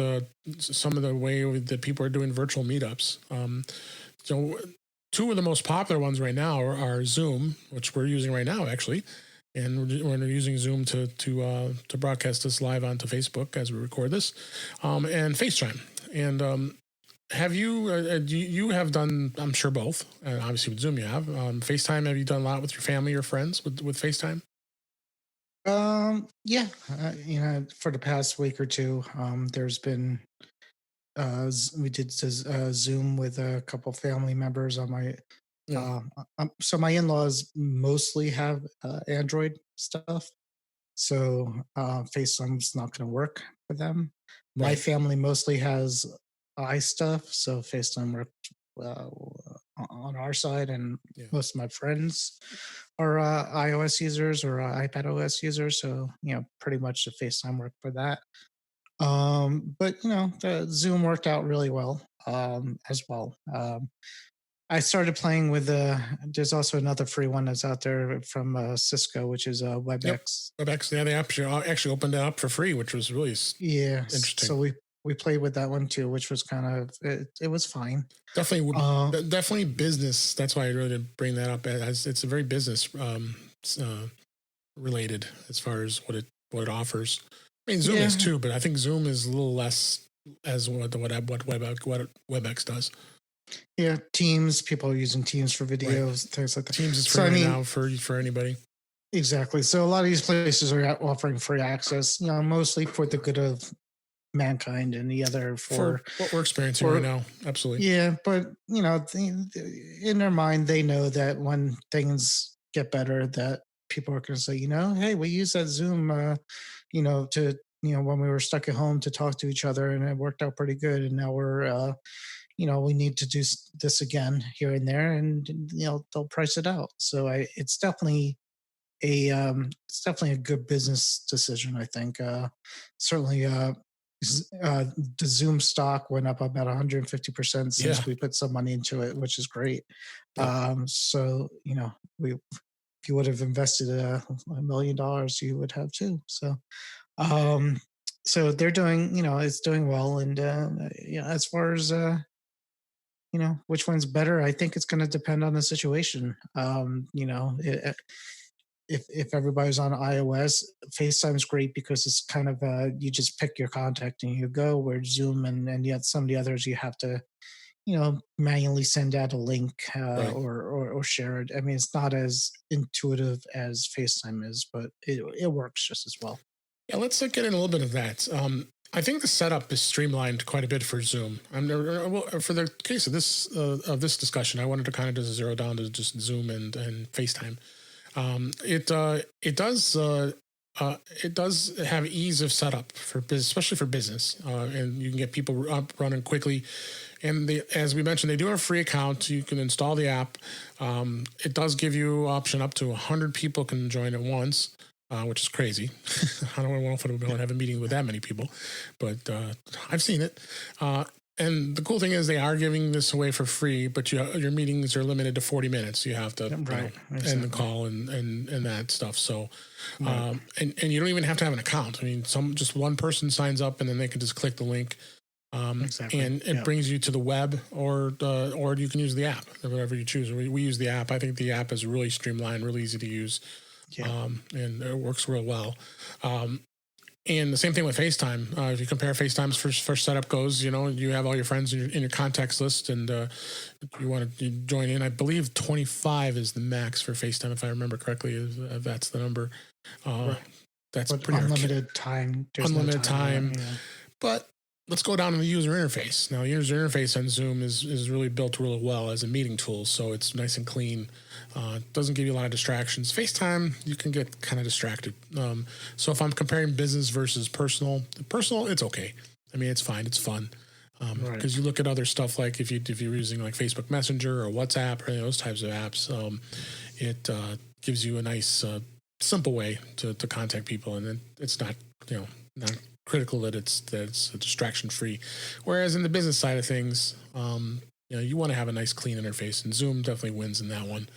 S1: some of the way that people are doing virtual meetups. So two of the most popular ones right now are Zoom, which we're using right now, actually. And we're using Zoom to broadcast this live onto Facebook as we record this, and FaceTime. And have you have done, I'm sure, both. Obviously with Zoom you have. FaceTime, have you done a lot with your family or friends with FaceTime?
S2: Yeah, for the past week or two, there's been, we did Zoom with a couple family members on my,
S1: Yeah.
S2: so my in-laws mostly have Android stuff. So FaceTime's not going to work for them. My
S1: Right.
S2: family mostly has stuff, so FaceTime worked on our side, and
S1: Yeah.
S2: most of my friends are iOS users or iPadOS users, so pretty much the FaceTime worked for that. But the Zoom worked out really well as well. I started playing with there's also another free one that's out there from Cisco, which is
S1: Yep.
S2: WebEx.
S1: WebEx. Yeah, they actually opened it up for free, which was really
S2: Yeah,
S1: interesting.
S2: so we played with that one too, which was kind of it was fine.
S1: Definitely business. That's why I really did bring that up. As it's a very business related as far as what it offers. I mean, Zoom
S2: Yeah,
S1: is too, but I think Zoom is a little less as what WebEx does.
S2: yeah. Teams, people are using Teams for
S1: Right.
S2: videos, things like that.
S1: Teams is
S2: So
S1: free
S2: I
S1: right
S2: mean,
S1: now for anybody.
S2: exactly. So a lot of these places are offering free access, mostly for the good of mankind, and the other
S1: For
S2: for
S1: what we're experiencing right
S2: for
S1: now, absolutely.
S2: yeah. But in their mind, they know that when things get better, that people are going to say, hey, we use that Zoom, to when we were stuck at home to talk to each other, and it worked out pretty good. And now we're, we need to do this again here and there, and they'll price it out. So it's definitely a good business decision, I think. Certainly, the Zoom stock went up about 150%
S1: Yeah.
S2: since we put some money into it, which is great.
S1: Yep.
S2: So we if you would have invested $1 million, you would have too. Um, so they're doing, it's doing well, and as far as which one's better, I think it's going to depend on the situation. If everybody's on iOS, FaceTime's great because it's kind of you just pick your contact and you go. Where Zoom and yet some of the others you have to manually send out a link
S1: Right.
S2: or share it. I mean, it's not as intuitive as FaceTime is, but it works just as well.
S1: Yeah, let's get in a little bit of that. I think the setup is streamlined quite a bit for Zoom. For the case of this discussion, I wanted to kind of just zero down to just Zoom and FaceTime. It does have ease of setup for business, especially for business, and you can get people up running quickly. And as we mentioned, they do have a free account. You can install the app. It does give you option up to 100 people can join at once, which is crazy. I don't know if I would have a meeting with that many people, but I've seen it. And the cool thing is they are giving this away for free, but your meetings are limited to 40 minutes. You have to
S2: Exactly.
S1: end the call and that stuff. So,
S2: Right.
S1: and you don't even have to have an account. I mean, just one person signs up and then they can just click the link.
S2: Exactly.
S1: And it brings you to the web, or you can use the app, whatever you choose. We use the app. I think the app is really streamlined, really easy to use,
S2: Yeah.
S1: and it works real well. And the same thing with FaceTime. If you compare FaceTime's first setup goes, you know, you have all your friends in your contacts list, and you want to join in. I believe 25 is the max for FaceTime, if I remember correctly. That's the number.
S2: Right.
S1: That's
S2: But
S1: pretty
S2: unlimited time. There's
S1: unlimited
S2: no
S1: time.
S2: Yeah.
S1: But let's go down to the user interface. Now, user interface on Zoom is really built really well as a meeting tool, so it's nice and clean. Doesn't give you a lot of distractions. FaceTime, you can get kind of distracted. So if I'm comparing business versus personal, it's okay. I mean, it's fine. It's fun. Because you look at other stuff like if you're using like Facebook Messenger or WhatsApp or any of those types of apps, it gives you a nice simple way to contact people, and it's not not critical that it's distraction free. Whereas in the business side of things, you want to have a nice clean interface, and Zoom definitely wins in that one.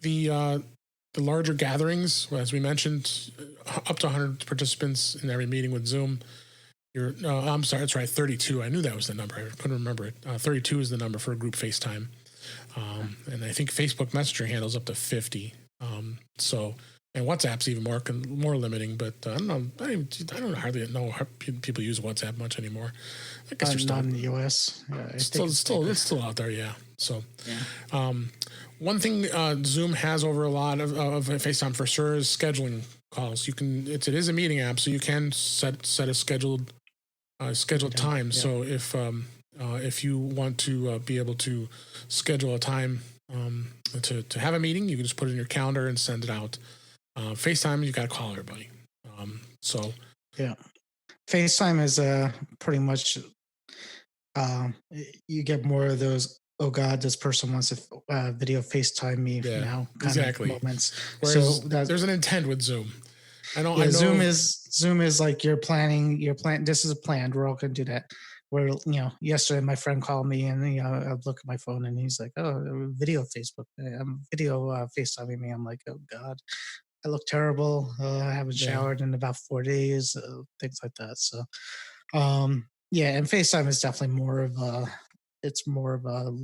S1: The larger gatherings, as we mentioned, up to 100 participants in every meeting with Zoom. I'm sorry, that's right, 32. I knew that was the number. I couldn't remember it. 32 is the number for a group FaceTime. And I think Facebook Messenger handles up to 50. And WhatsApp's even more limiting, but I don't know. I don't hardly know how people use WhatsApp much anymore. I guess they're still
S2: in the US. Yeah,
S1: it's still out there. Yeah. So, one thing Zoom has over a lot of FaceTime for sure is scheduling calls. It is a meeting app, so you can set a scheduled time. Yeah. So if you want to be able to schedule a time to have a meeting, you can just put it in your calendar and send it out. FaceTime, you got to call everybody.
S2: FaceTime is pretty much you get more of those. Oh God, this person wants to video FaceTime me now.
S1: Exactly.
S2: Moments.
S1: Whereas there's an intent with Zoom. I know.
S2: Zoom is like you're planning. This is planned. We're all going to do that. Where yesterday my friend called me and I look at my phone and he's like, "Oh, video Facebook, video FaceTiming me." I'm like, "Oh God, I look terrible. I haven't showered in about 4 days." Things like that. So, and FaceTime is definitely more of a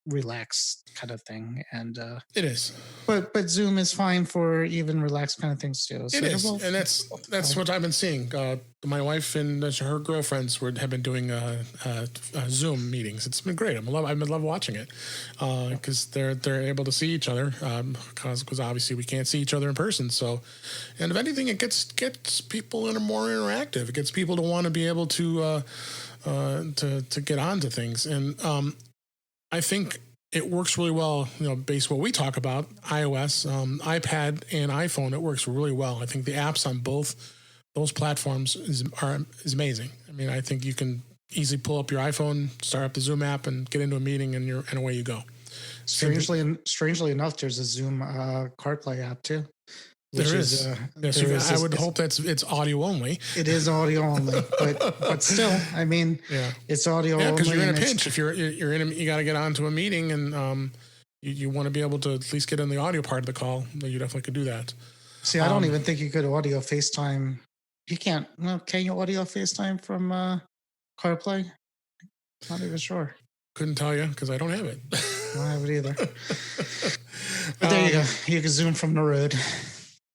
S2: relaxed kind of thing, and
S1: it is.
S2: But Zoom is fine for even relaxed kind of things too. So
S1: it is, and that's what I've been seeing. My wife and her girlfriends have been doing Zoom meetings. It's been great. I've been love watching it because they're able to see each other because obviously we can't see each other in person. So, and if anything, it gets people more interactive. It gets people to want to be able to get onto things, and I think it works really well, based on what we talk about, iOS, iPad, and iPhone. It works really well. I think the apps on both those platforms is amazing. I mean, I think you can easily pull up your iPhone, start up the Zoom app, and get into a meeting, and away you go.
S2: Strangely enough, there's a Zoom CarPlay app too.
S1: There is. I would hope it's audio only.
S2: It is audio only, but still, I mean, it's audio only.
S1: Yeah, because you're in a pinch. If you're you got to get onto a meeting, and you want to be able to at least get in the audio part of the call. You definitely could do that.
S2: See, I don't even think you could audio FaceTime. You can't. No, can you audio FaceTime from CarPlay? Not even sure.
S1: Couldn't tell you because I don't have it.
S2: I don't have it either. But there you go. You can Zoom from the road.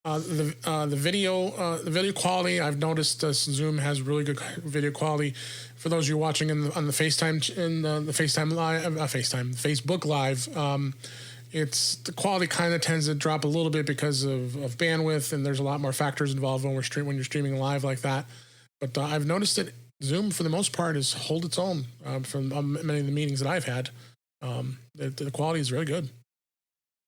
S1: The video quality, I've noticed Zoom has really good video quality. For those of you watching on the FaceTime the FaceTime Live, Facebook Live, the quality kind of tends to drop a little bit because of bandwidth, and there's a lot more factors involved when you're streaming live like that. But I've noticed that Zoom, for the most part, is hold its own from many of the meetings that I've had. The quality is really good.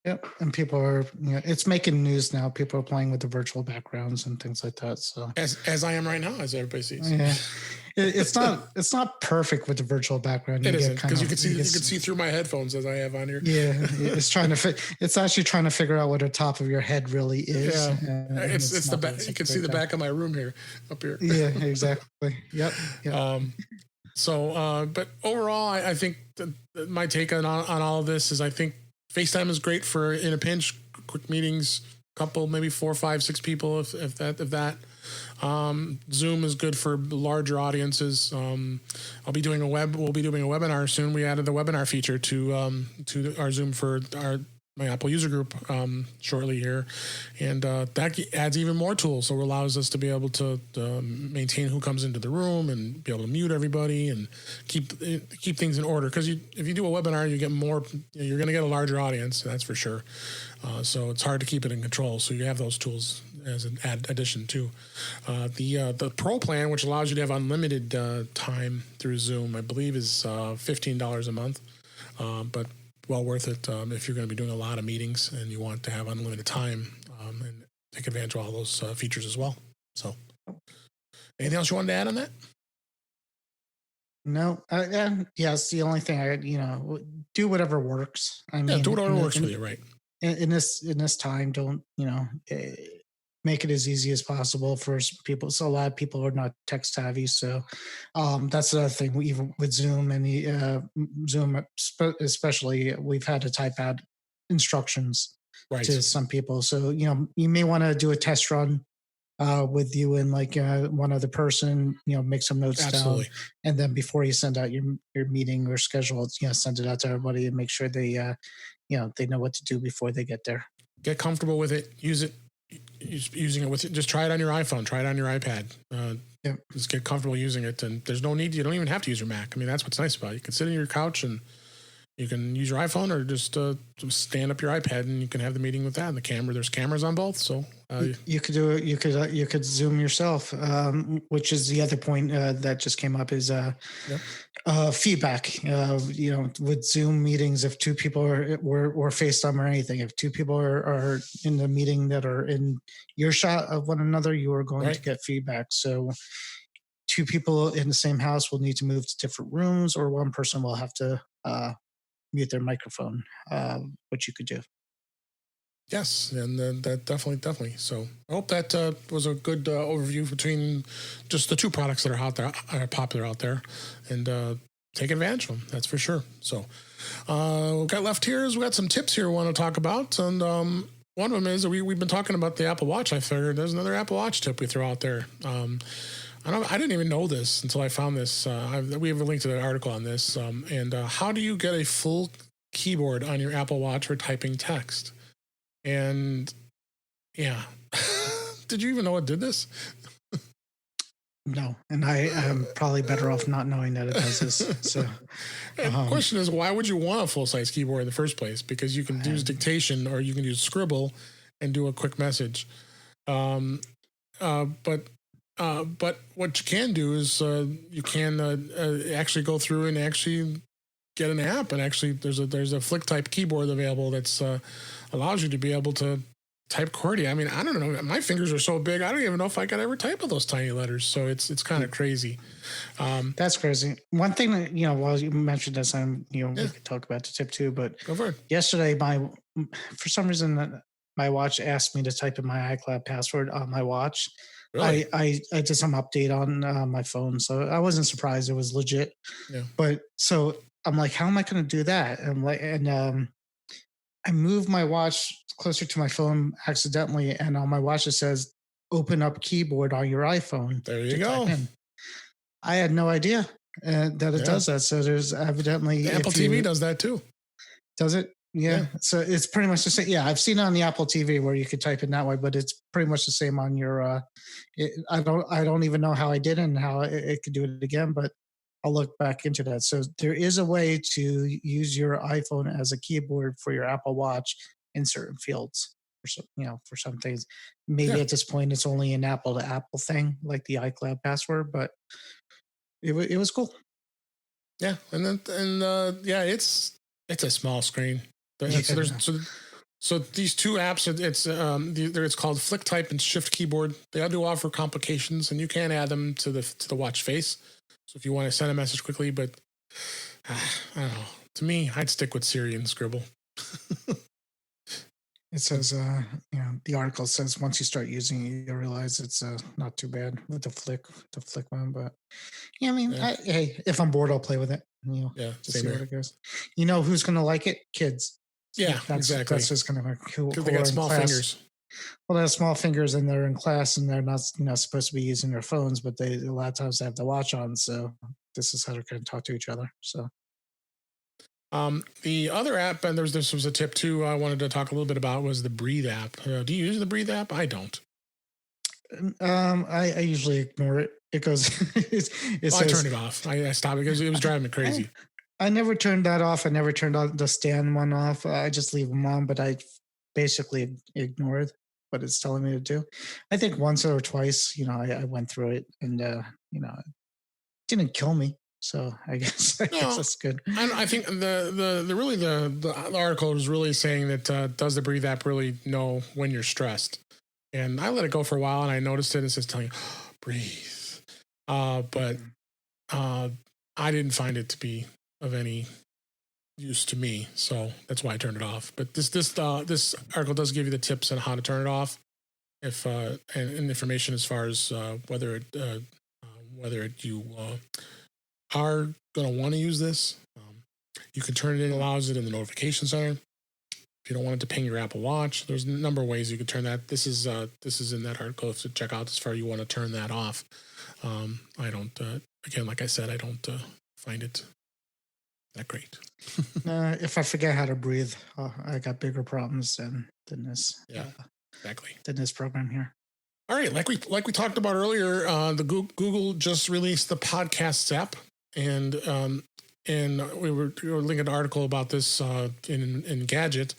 S2: Yep, and people are, it's making news now. People are playing with the virtual backgrounds and things like that. So
S1: as I am right now, as everybody sees.
S2: Yeah, it's not perfect with the virtual background.
S1: It isn't, because you can see through my headphones as I have on here.
S2: Yeah, it's actually trying to figure out what the top of your head really is.
S1: Yeah, it's the back. You can see the back of my room here, up here.
S2: Yeah, exactly. Yep.
S1: But overall, I think my take on all of this is I think FaceTime is great for in a pinch, quick meetings, couple, maybe 4, 5, 6 people, if that. Zoom is good for larger audiences. We'll be doing a webinar soon. We added the webinar feature to our Zoom for our my Apple user group shortly here, and that adds even more tools. So it allows us to be able to maintain who comes into the room and be able to mute everybody and keep things in order. Because if you do a webinar, you get more. You're going to get a larger audience, that's for sure. So it's hard to keep it in control. So you have those tools as an addition too. The Pro plan, which allows you to have unlimited time through Zoom, I believe is $15 a month, but well worth it if you're going to be doing a lot of meetings and you want to have unlimited time and take advantage of all those features as well. So, anything else you wanted to add on that?
S2: No, yes. The only thing do whatever works. I mean,
S1: do whatever works for you, right?
S2: In this time, don't make it as easy as possible for people. So a lot of people are not tech savvy, so that's the other thing. Even with Zoom and the Zoom, especially, we've had to type out instructions to some people. So you may want to do a test run with you and one other person. Make some notes down, and then before you send out your meeting or schedule, send it out to everybody and make sure they they know what to do before they get there.
S1: Get comfortable with it. Use it. Using it with it. Just try it on your iPhone. Try it on your iPad. Just get comfortable using it, and there's no need. You don't even have to use your Mac. I mean, that's what's nice about it. You can sit on your couch and you can use your iPhone, or just stand up your iPad and you can have the meeting with that. And the camera, there's cameras on both, so
S2: you could do it. You could Zoom yourself, which is the other point that just came up is feedback. With Zoom meetings, if two people or FaceTime or anything, if two people are in the meeting that are in earshot of one another, you are going to get feedback. So two people in the same house will need to move to different rooms, or one person will have to mute their microphone, which you could do.
S1: Yes, and that definitely. So I hope that was a good overview between just the two products that are popular out there, and take advantage of them. That's for sure. So we've got left here is we got some tips here we want to talk about, and one of them is we've been talking about the Apple Watch. I figured there's another Apple Watch tip we throw out there. I didn't even know this until I found this. We have a link to the article on this. And how do you get a full keyboard on your Apple Watch for typing text? And yeah, did you even know it did this?
S2: No, and I am probably better off not knowing that it does this. So,
S1: the question is, why would you want a full-size keyboard in the first place? Because you can use dictation, or you can use Scribble and do a quick message. But what you can do is you can actually go through and actually get an app, and actually there's a Flick type keyboard available that's allows you to be able to type QWERTY. I mean, I don't know. My fingers are so big, I don't even know if I could ever type with those tiny letters. So it's kind of crazy.
S2: That's crazy. One thing that while you mentioned this, we could talk about the tip too. But
S1: go for it.
S2: Yesterday, for some reason, my watch asked me to type in my iCloud password on my watch. Really? I did some update on my phone, so I wasn't surprised. It was legit. Yeah. But so I'm like, how am I going to do that? And I moved my watch closer to my phone accidentally, and on my watch it says "Open up keyboard on your iPhone."
S1: There you go.
S2: I had no idea that it does that. So there's evidently
S1: the Apple TV does that too.
S2: Does it? Yeah. So it's pretty much the same. Yeah, I've seen it on the Apple TV where you could type in that way, but it's pretty much the same on your. I don't even know how I did it and how it could do it again, but I'll look back into that. So there is a way to use your iPhone as a keyboard for your Apple Watch in certain fields. For some things, maybe at this point it's only an Apple to Apple thing, like the iCloud password, but it was cool.
S1: Yeah, it's a small screen. So these two apps, it's called Flick Type and Shift Keyboard. They do offer complications, and you can add them to the watch face. So if you want to send a message quickly, but I don't know. To me, I'd stick with Siri and Scribble.
S2: It says, the article says once you start using it, you'll realize it's not too bad with the Flick one. But yeah, I mean, hey, if I'm bored, I'll play with it. To see where it goes. You know who's going to like it? Kids.
S1: Yeah, exactly.
S2: That's just going to be cool.
S1: Because they got small fingers.
S2: Well, they have small fingers, and they're in class, and they're not supposed to be using their phones, but a lot of times they have the watch on. So this is how they're going to talk to each other. So
S1: The other app, and this was a tip too, I wanted to talk a little bit about, was the Breathe app. Do you use the Breathe app? I don't.
S2: I usually ignore it. It goes. It
S1: Well, I turned
S2: says
S1: it off. I stopped because it was driving me crazy.
S2: I never turned that off. I never turned on the stand one off. I just leave them on, but I basically ignored what it's telling me to do. I think once or twice, I went through it, and it didn't kill me. So I guess
S1: No,
S2: that's good.
S1: I think the article was really saying that does the Breathe app really know when you're stressed? And I let it go for a while, and I noticed it. It says telling you, breathe. But I didn't find it to be of any use to me, so that's why I turned it off. But this article does give you the tips on how to turn it off, if and information as far as whether you are going to want to use this. You can turn it in, allows it in the notification center. If you don't want it to ping your Apple Watch, there's a number of ways you can turn that. This is in that article to check out as far as you want to turn that off. I don't, again, like I said, I don't find it that great.
S2: If I forget how to breathe, I got bigger problems than this.
S1: Yeah, exactly.
S2: Than this program here.
S1: All right, like we talked about earlier, the Google just released the Podcasts app, and we were linking an article about this in Gadget,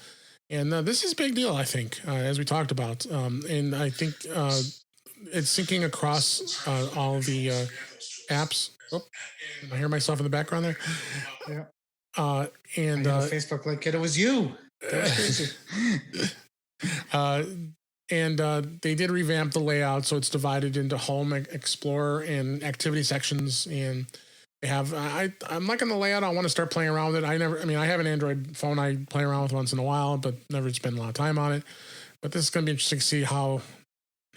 S1: and this is a big deal, I think, as we talked about, and I think it's syncing across all the apps. Oh, I hear myself in the background there.
S2: Yeah.
S1: And
S2: Facebook like it was you. That was crazy.
S1: And they did revamp the layout, so it's divided into Home, Explorer, and Activity sections. And they have I'm liking the layout. I want to start playing around with it. I have an Android phone I play around with once in a while, but never spend a lot of time on it. But this is going to be interesting to see how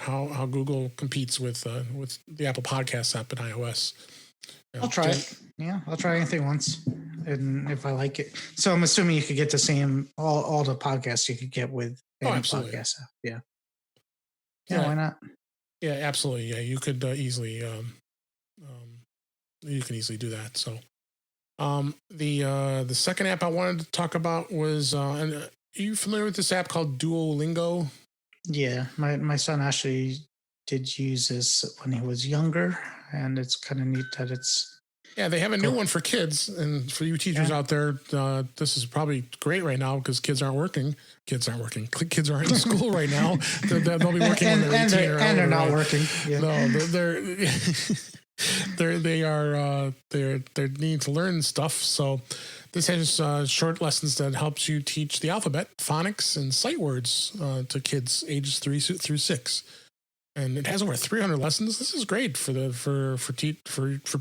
S1: Google competes with the Apple Podcasts app and iOS.
S2: I'll try it. Yeah, I'll try anything once, and if I like it. So I'm assuming you could get the same all the podcasts you could get with any podcast app. Yeah, why not?
S1: Yeah, absolutely. Yeah, you could easily you can easily do that. So the second app I wanted to talk about was and are you familiar with this app called Duolingo?
S2: Yeah, my son actually did use this when he was younger, and it's kind of neat that it's.
S1: Yeah, they have a new one for kids, and for you teachers out there, this is probably great right now because kids aren't working. Kids aren't in school right now. They'll be working when they're 18
S2: and they're not working. Yeah.
S1: No, they need to learn stuff. So this has short lessons that helps you teach the alphabet, phonics, and sight words to kids ages 3 through 6. And it has over 300 lessons. This is great for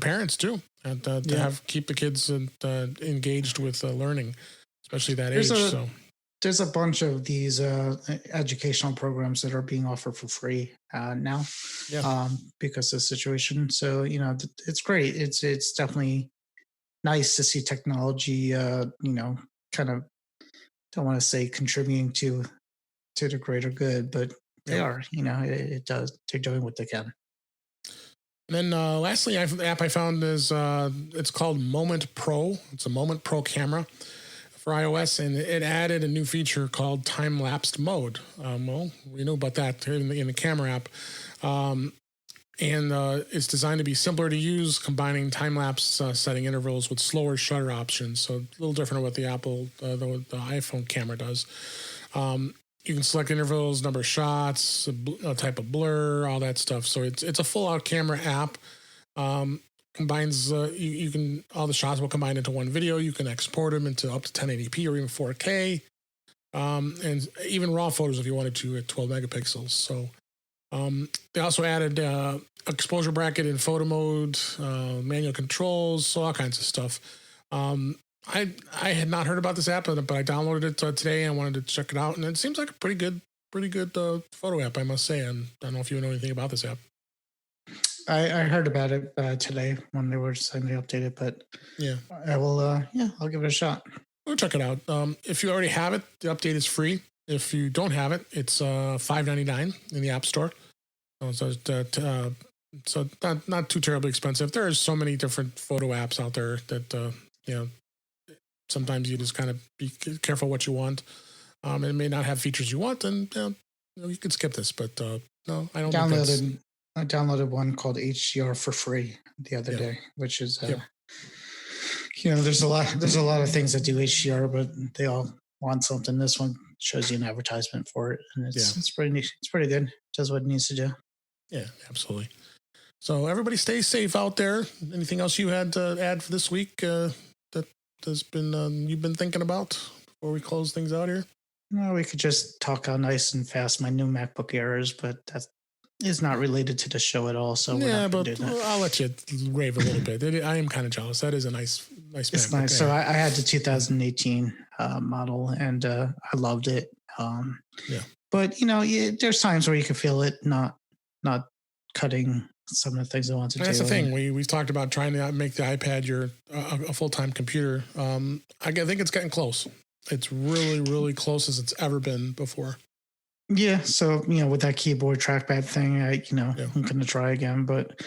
S1: parents too, and to keep the kids engaged with learning, especially that age.
S2: There's a bunch of these educational programs that are being offered for free now, because of the situation. So it's great. It's definitely nice to see technology. Kind of don't want to say contributing to the greater good, but they are. It does. They're doing what they can.
S1: And then lastly, the app I found is it's called Moment Pro. It's a Moment Pro camera for iOS, and it added a new feature called time-lapsed mode. Well, we know about that in the camera app. And it's designed to be simpler to use, combining time-lapse setting intervals with slower shutter options. So a little different than what the the iPhone camera does. You can select intervals, number of shots, a type of blur, all that stuff. So it's a full-out camera app. Combines you can all the shots will combine into one video. You can export them into up to 1080p or even 4K, and even raw photos if you wanted to at 12 megapixels. So they also added exposure bracket in photo mode, manual controls, so all kinds of stuff. I had not heard about this app, but I downloaded it today and wanted to check it out, and it seems like a pretty good photo app, I must say. And I don't know if you know anything about this app.
S2: I heard about it today when they were saying they updated, but
S1: yeah,
S2: I will. I'll give it a shot.
S1: Go check it out. If you already have it, the update is free. If you don't have it, it's $5.99 in the App Store. So not too terribly expensive. There are so many different photo apps out there that sometimes you just kind of be careful what you want. It may not have features you want, and you could skip this. But no, I don't.
S2: I downloaded one called HDR for free the other day, which is there's a lot of things that do HDR, but they all want something. This one shows you an advertisement for it, and it's pretty neat. It's pretty good. It does what it needs to do.
S1: Yeah, absolutely. So everybody stay safe out there. Anything else you had to add for this week that has been you've been thinking about before we close things out here?
S2: No, we could just talk how nice and fast my new MacBook Air is, but that is not related to the show at all. So
S1: but I'll let you rave a little bit. I am kind of jealous. That is a nice
S2: It's
S1: MacBook
S2: nice.
S1: Air.
S2: So I had the 2018 model, and I loved it. But there's times where you can feel it not cutting some of the things I want to do.
S1: That's the thing. We've talked about trying to make the iPad your a full-time computer. I think it's getting close. It's really, really close as it's ever been before.
S2: Yeah. So, with that keyboard trackpad thing, I'm going to try again, but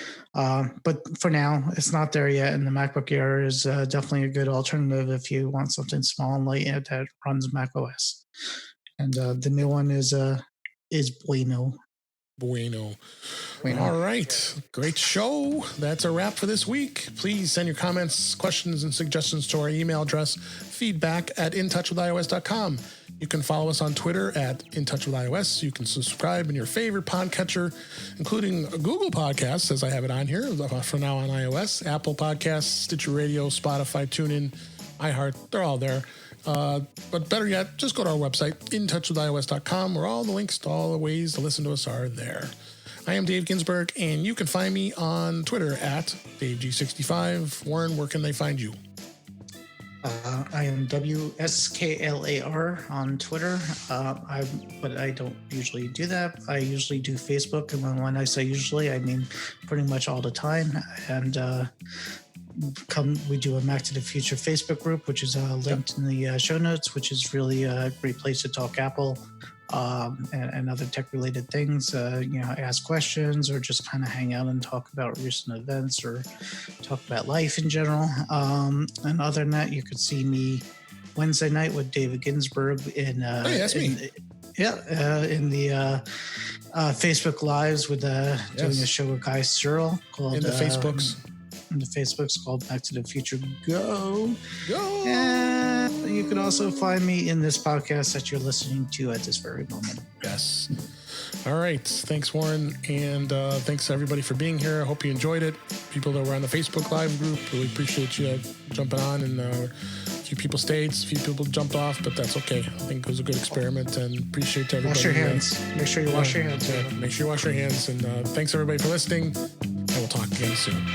S2: for now it's not there yet. And the MacBook Air is definitely a good alternative if you want something small and light that runs macOS. And the new one is Bueno.
S1: All right. Great show. That's a wrap for this week. Please send your comments, questions, and suggestions to our email address, feedback@intouchwithios.com. You can follow us on Twitter @intouchwithios. You can subscribe in your favorite podcatcher, including Google Podcasts, as I have it on here for now on iOS, Apple Podcasts, Stitcher Radio, Spotify, TuneIn, iHeart. They're all there. But better yet, just go to our website, intouchwithios.com, where all the links to all the ways to listen to us are there. I am Dave Ginsburg, and you can find me on Twitter @DaveG65. Warren, where can they find you?
S2: I am WSKLAR on Twitter, but I don't usually do that. I usually do Facebook, and when I say usually, I mean pretty much all the time. And we do a Mac to the Future Facebook group, which is linked in the show notes, which is really a great place to talk Apple and other tech-related things. Ask questions or just kind of hang out and talk about recent events or talk about life in general. And other than that, you could see me Wednesday night with David Ginsburg in
S1: that's me.
S2: In the Facebook Lives with doing a show with Guy Searle called
S1: in the Facebooks.
S2: The Facebook's called Back to the Future Go. And you can also find me in this podcast that you're listening to at this very moment.
S1: Yes. All right. Thanks, Warren. And thanks, everybody, for being here. I hope you enjoyed it. People that were on the Facebook Live group, really appreciate you jumping on. And a few people stayed, a few people jumped off, but that's okay. I think it was a good experiment, and appreciate everybody.
S2: Wash your hands. Make sure you wash your hands.
S1: Make sure you wash your hands. And thanks, everybody, for listening. And we'll talk again soon.